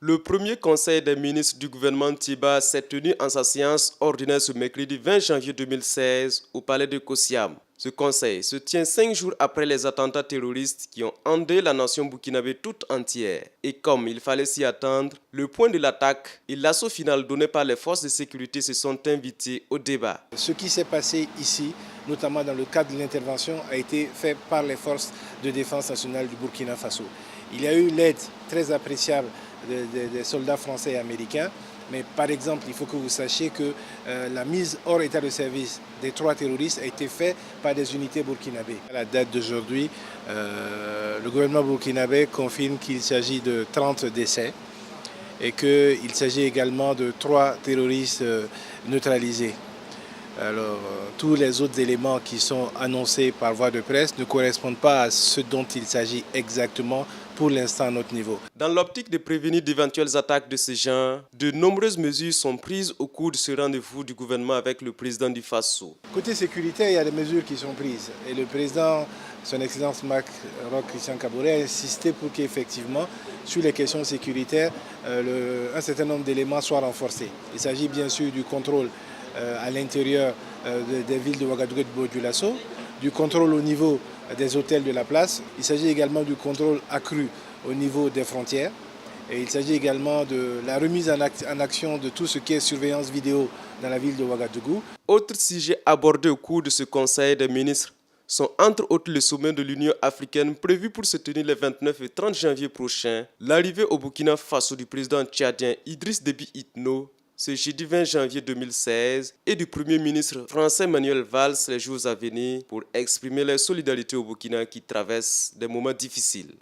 Le premier conseil des ministres du gouvernement Tiba s'est tenu en sa séance ordinaire ce mercredi 20 janvier 2016 au palais de Kosiam. Ce conseil se tient 5 jours après les attentats terroristes qui ont endeuillé la nation burkinabé toute entière. Et comme il fallait s'y attendre, le point de l'attaque et l'assaut final donné par les forces de sécurité se sont invités au débat. Ce qui s'est passé ici, notamment dans le cadre de l'intervention, a été fait par les forces de défense nationale du Burkina Faso. Il y a eu l'aide très appréciable des soldats français et américains, mais par exemple, il faut que vous sachiez que la mise hors état de service des 3 terroristes a été faite par des unités burkinabées. À la date d'aujourd'hui, le gouvernement burkinabé confirme qu'il s'agit de 30 décès et qu'il s'agit également de 3 terroristes neutralisés. Alors, tous les autres éléments qui sont annoncés par voie de presse ne correspondent pas à ce dont il s'agit exactement pour l'instant à notre niveau. Dans l'optique de prévenir d'éventuelles attaques de ce genre, de nombreuses mesures sont prises au cours de ce rendez-vous du gouvernement avec le président du Faso. Côté sécuritaire, il y a des mesures qui sont prises. Et le président, son Excellence Mac Roch Christian Kaboré, a insisté pour qu'effectivement, sur les questions sécuritaires, un certain nombre d'éléments soient renforcés. Il s'agit bien sûr du contrôle à l'intérieur des villes de Ouagadougou et de Bodjulasso, du contrôle au niveau des hôtels de la place. Il s'agit également du contrôle accru au niveau des frontières. Et il s'agit également de la remise en action de tout ce qui est surveillance vidéo dans la ville de Ouagadougou. Autres sujets abordés au cours de ce conseil des ministres sont entre autres le sommet de l'Union africaine prévu pour se tenir les 29 et 30 janvier prochains, l'arrivée au Burkina Faso du président tchadien Idriss Déby Itno ce jeudi 20 janvier 2016 et du Premier ministre français Manuel Valls les jours à venir pour exprimer leur solidarité au Burkina qui traverse des moments difficiles.